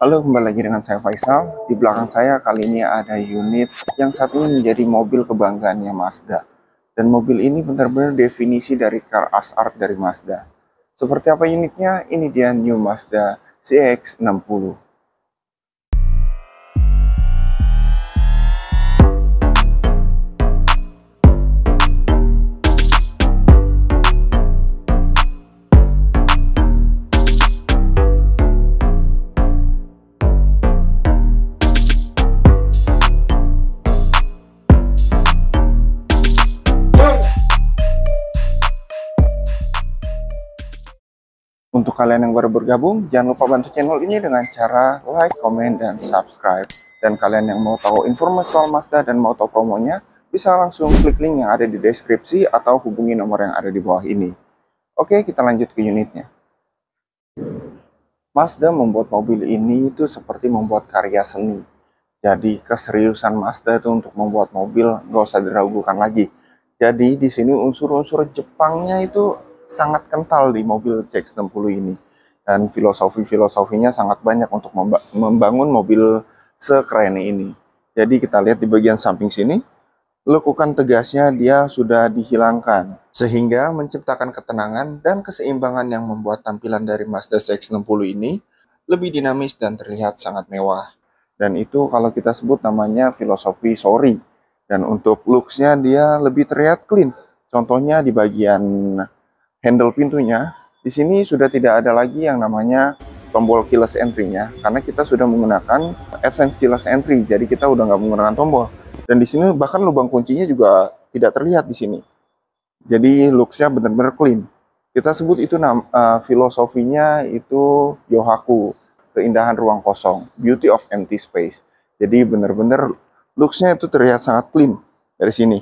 Halo, kembali lagi dengan saya Faisal. Di belakang saya kali ini ada unit yang saat ini menjadi mobil kebanggaannya Mazda. Dan mobil ini benar-benar definisi dari car as art dari Mazda. Seperti apa unitnya? Ini dia New Mazda CX-60. Untuk kalian yang baru bergabung, jangan lupa bantu channel ini dengan cara like, comment, dan subscribe. Dan kalian yang mau tahu informasi soal Mazda dan mau tahu promonya, bisa langsung klik link yang ada di deskripsi atau hubungi nomor yang ada di bawah ini. Oke, kita lanjut ke unitnya. Mazda membuat mobil ini itu seperti membuat karya seni. Jadi keseriusan Mazda itu untuk membuat mobil nggak usah diragukan lagi. Jadi di sini unsur-unsur Jepangnya itu sangat kental di mobil CX-60 ini. Dan filosofinya sangat banyak untuk membangun mobil sekeren ini. Jadi kita lihat di bagian samping sini, lekukan tegasnya dia sudah dihilangkan. Sehingga menciptakan ketenangan dan keseimbangan yang membuat tampilan dari Mazda CX-60 ini lebih dinamis dan terlihat sangat mewah. Dan itu kalau kita sebut namanya filosofi Sori. Dan untuk looks-nya dia lebih terlihat clean. Contohnya di bagian handle pintunya, di sini sudah tidak ada lagi yang namanya tombol keyless entry-nya, karena kita sudah menggunakan advanced keyless entry, jadi kita udah nggak menggunakan tombol. Dan di sini bahkan lubang kuncinya juga tidak terlihat di sini. Jadi looks-nya benar-benar clean. Kita sebut itu filosofinya itu Yohaku, keindahan ruang kosong, beauty of empty space. Jadi benar-benar looks-nya itu terlihat sangat clean dari sini.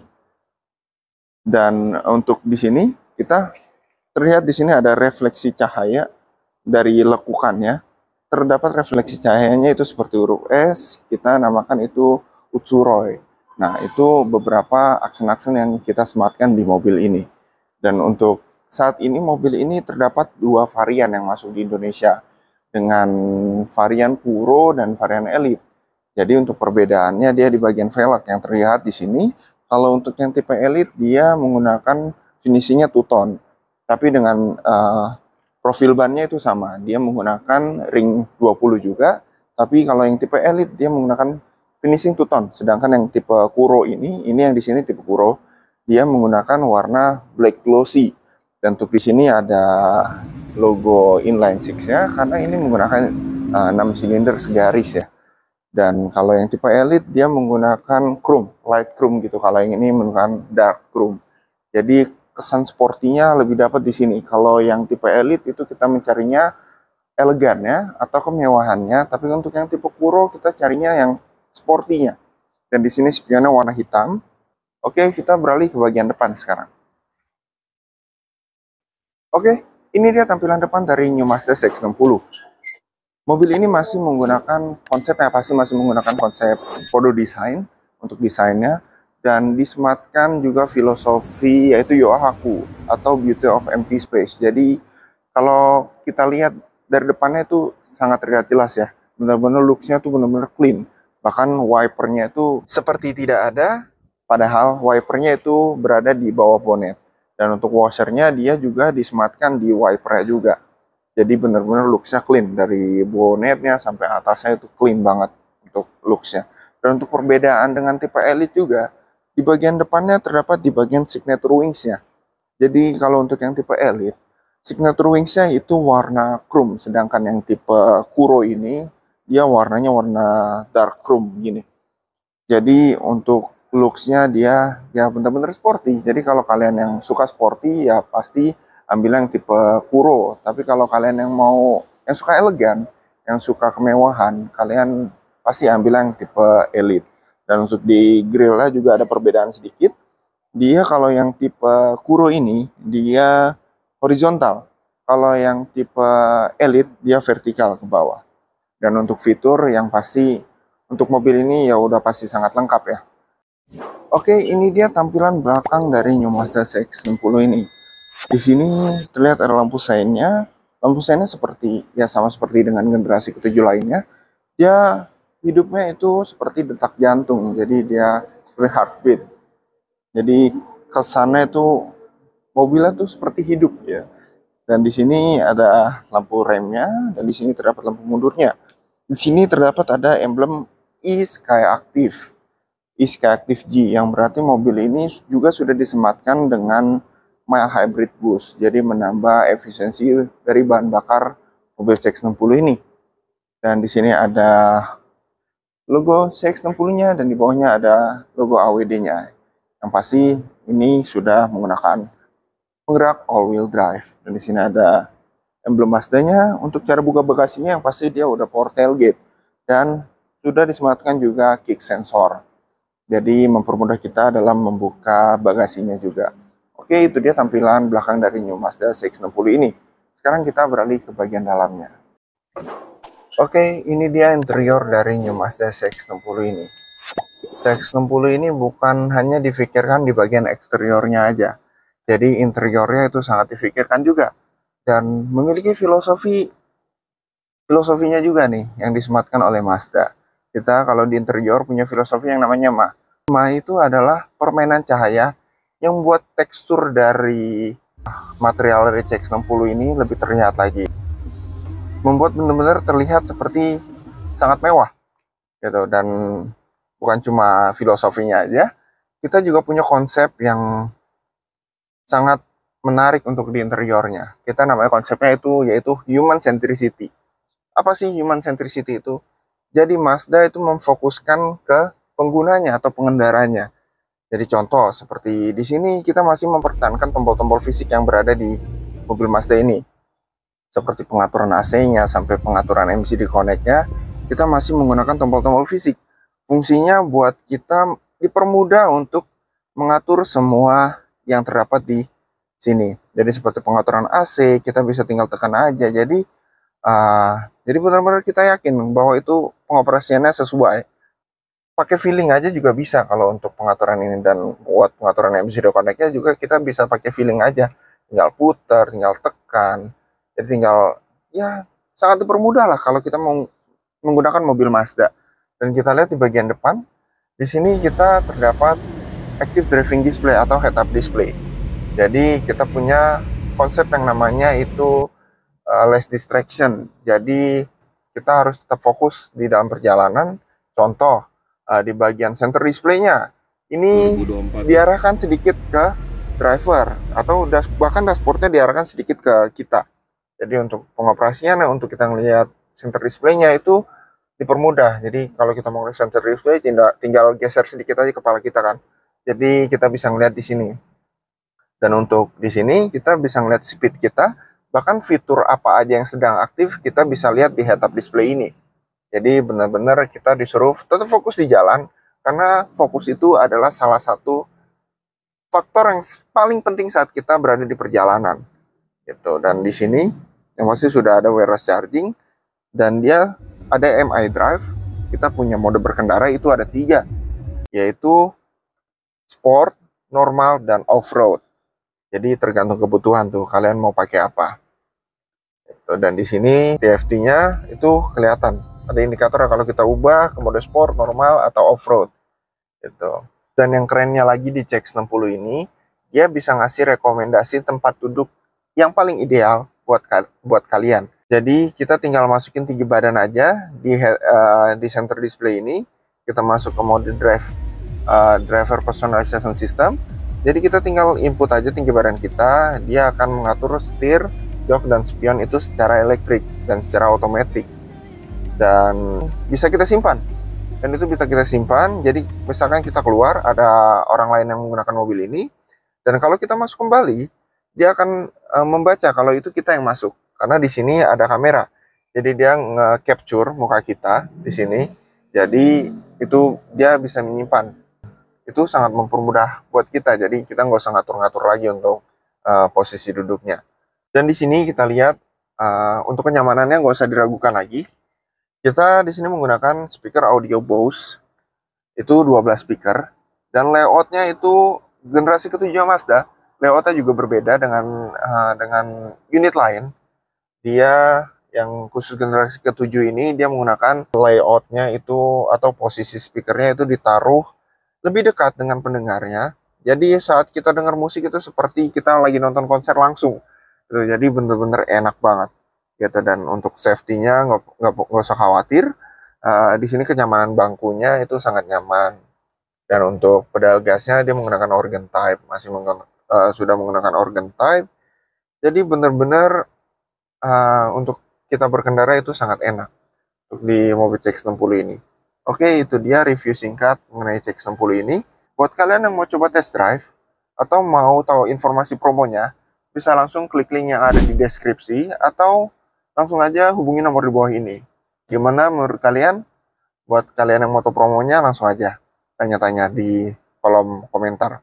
Dan untuk di sini kita terlihat di sini ada refleksi cahaya dari lekukannya. Terdapat refleksi cahayanya itu seperti huruf S, kita namakan itu Utsuroi. Nah, itu beberapa aksen-aksen yang kita sematkan di mobil ini. Dan untuk saat ini mobil ini terdapat dua varian yang masuk di Indonesia, dengan varian Puro dan varian Elite. Jadi untuk perbedaannya dia di bagian velg yang terlihat di sini. Kalau untuk yang tipe Elite dia menggunakan finishingnya two-tone. Tapi dengan profil bannya itu sama. Dia menggunakan ring 20 juga. Tapi kalau yang tipe Elite dia menggunakan finishing two-tone. Sedangkan yang tipe Kuro ini yang di sini tipe Kuro, dia menggunakan warna black glossy. Dan untuk di sini ada logo inline six-nya karena ini menggunakan 6 silinder segaris ya. Dan kalau yang tipe Elite dia menggunakan chrome, light chrome gitu. Kalau yang ini menggunakan dark chrome. Jadi kesan sportinya lebih dapat di sini. Kalau yang tipe Elite itu kita mencarinya elegannya atau kemewahannya, tapi untuk yang tipe Kuro kita carinya yang sportinya. Dan di sini spionnya warna hitam. Oke, kita beralih ke bagian depan sekarang. Oke, ini dia tampilan depan dari New Mazda CX-60. Mobil ini masih menggunakan konsep masih menggunakan konsep Kodo design untuk desainnya. Dan disematkan juga filosofi yaitu Yohaku atau beauty of empty space. Jadi kalau kita lihat dari depannya itu sangat terlihat jelas ya. Benar-benar looks-nya tuh benar-benar clean. Bahkan wipernya itu seperti tidak ada, padahal wipernya itu berada di bawah bonet. Dan untuk washernya dia juga disematkan di wipernya juga. Jadi benar-benar looks-nya clean. Dari bonetnya sampai atasnya itu clean banget untuk looks-nya. Dan untuk perbedaan dengan tipe Elite juga, di bagian depannya terdapat di bagian signature wings-nya. Jadi kalau untuk yang tipe Elite, signature wings-nya itu warna chrome. Sedangkan yang tipe Kuro ini, dia warnanya warna dark chrome gini. Jadi untuk looks-nya dia ya benar-benar sporty. Jadi kalau kalian yang suka sporty ya pasti ambil yang tipe Kuro. Tapi kalau kalian yang suka elegan, yang suka kemewahan, kalian pasti ambil yang tipe Elite. Dan untuk di grillnya juga ada perbedaan sedikit. Dia kalau yang tipe Kuro ini, dia horizontal. Kalau yang tipe Elite, dia vertikal ke bawah. Dan untuk fitur yang pasti, untuk mobil ini ya udah pasti sangat lengkap ya. Oke, ini dia tampilan belakang dari New Mazda CX-60 ini. Di sini terlihat ada lampu seinnya. Lampu seinnya sama seperti dengan generasi ke-7 lainnya. Dia hidupnya itu seperti detak jantung, jadi dia seperti heartbeat. Jadi kesannya itu mobilnya tuh seperti hidup ya. Dan di sini ada lampu remnya, dan di sini terdapat lampu mundurnya. Di sini terdapat ada emblem e-Sky Active, e-Sky Active G, yang berarti mobil ini juga sudah disematkan dengan mild hybrid boost, jadi menambah efisiensi dari bahan bakar mobil CX-60 ini. Dan di sini ada logo CX-60-nya, dan di bawahnya ada logo AWD-nya. Yang pasti ini sudah menggunakan penggerak all-wheel drive. Dan di sini ada emblem Mazda-nya. Untuk cara buka bagasinya yang pasti dia udah power tailgate, dan sudah disematkan juga kick sensor. Jadi mempermudah kita dalam membuka bagasinya juga. Oke, itu dia tampilan belakang dari New Mazda CX-60 ini. Sekarang kita beralih ke bagian dalamnya. Oke, ini dia interior dari New Mazda CX-60 ini. CX-60 ini bukan hanya difikirkan di bagian eksteriornya aja. Jadi interiornya itu sangat difikirkan juga. Dan memiliki filosofinya juga nih yang disematkan oleh Mazda. Kita kalau di interior punya filosofi yang namanya MA. MA itu adalah permainan cahaya yang membuat tekstur dari material dari CX-60 ini lebih terlihat lagi. Membuat benar-benar terlihat seperti sangat mewah gitu. Dan bukan cuma filosofinya aja, kita juga punya konsep yang sangat menarik untuk di interiornya. Kita namanya konsepnya itu yaitu human centricity. Apa sih human centricity itu? Jadi Mazda itu memfokuskan ke penggunanya atau pengendaranya. Jadi contoh seperti di sini kita masih mempertahankan tombol-tombol fisik yang berada di mobil Mazda ini. Seperti pengaturan AC-nya sampai pengaturan MCD connect-nya, kita masih menggunakan tombol-tombol fisik. Fungsinya buat kita dipermudah untuk mengatur semua yang terdapat di sini. Jadi seperti pengaturan AC, kita bisa tinggal tekan aja. Jadi benar-benar kita yakin bahwa itu pengoperasiannya sesuai. Pakai feeling aja juga bisa kalau untuk pengaturan ini, dan buat pengaturan MCD connect-nya juga kita bisa pakai feeling aja. Tinggal putar, tinggal tekan. Jadi tinggal ya sangat dipermudah lah kalau kita mau menggunakan mobil Mazda. Dan kita lihat di bagian depan, di sini kita terdapat active driving display atau head up display. Jadi kita punya konsep yang namanya itu less distraction. Jadi kita harus tetap fokus di dalam perjalanan. Contoh di bagian center display-nya ini 2024 diarahkan sedikit ke driver, atau bahkan dashboardnya diarahkan sedikit ke kita. Jadi untuk pengoperasian, untuk kita melihat center display-nya itu dipermudah. Jadi kalau kita mau lihat center display, tinggal geser sedikit aja kepala kita kan. Jadi kita bisa melihat di sini. Dan untuk di sini kita bisa melihat speed kita, bahkan fitur apa aja yang sedang aktif kita bisa lihat di head up display ini. Jadi benar-benar kita disuruh tetap fokus di jalan, karena fokus itu adalah salah satu faktor yang paling penting saat kita berada di perjalanan. Gitu. Dan di sini yang pasti sudah ada wireless charging, dan dia ada MI Drive. Kita punya mode berkendara itu ada 3, yaitu sport, normal, dan off-road. Jadi tergantung kebutuhan tuh kalian mau pakai apa. Gitu. Dan di sini DFT-nya itu kelihatan. Ada indikator kalau kita ubah ke mode sport, normal, atau off-road. Gitu. Dan yang kerennya lagi di CX-60 ini, dia bisa ngasih rekomendasi tempat duduk yang paling ideal buat kalian. Jadi kita tinggal masukin 3 badan aja di center display ini. Kita masuk ke mode driver personalization system. Jadi kita tinggal input aja tinggi badan kita, dia akan mengatur setir, jok, dan spion itu secara elektrik dan secara otomatis. Dan bisa kita simpan. Dan itu bisa kita simpan. Jadi misalkan kita keluar, ada orang lain yang menggunakan mobil ini, dan kalau kita masuk kembali, dia akan membaca kalau itu kita yang masuk, karena di sini ada kamera. Jadi dia nge-capture muka kita di sini. Jadi itu dia bisa menyimpan. Itu sangat mempermudah buat kita. Jadi kita nggak usah ngatur-ngatur lagi untuk posisi duduknya. Dan di sini kita lihat untuk kenyamanannya nggak usah diragukan lagi. Kita di sini menggunakan speaker audio Bose. Itu 12 speaker. Dan layoutnya itu generasi ke-7 Mazda. Layoutnya juga berbeda dengan unit lain. Dia yang khusus generasi ke-7 ini dia menggunakan layoutnya itu atau posisi speakernya itu ditaruh lebih dekat dengan pendengarnya. Jadi saat kita dengar musik itu seperti kita lagi nonton konser langsung. Gitu. Jadi bener-bener enak banget. Gitu. Dan untuk safety-nya nggak usah khawatir. Di sini kenyamanan bangkunya itu sangat nyaman. Dan untuk pedal gasnya dia menggunakan organ type, sudah menggunakan organ type. Jadi benar-benar untuk kita berkendara itu sangat enak untuk di mobil CX-60 ini. Oke, itu dia review singkat mengenai CX-60 ini. Buat kalian yang mau coba test drive atau mau tahu informasi promonya, bisa langsung klik link yang ada di deskripsi atau langsung aja hubungi nomor di bawah ini. Gimana menurut kalian? Buat kalian yang mau tahu promonya, langsung aja tanya-tanya di kolom komentar.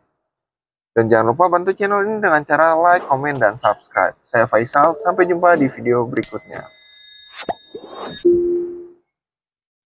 Dan jangan lupa bantu channel ini dengan cara like, komen, dan subscribe. Saya Faisal, sampai jumpa di video berikutnya.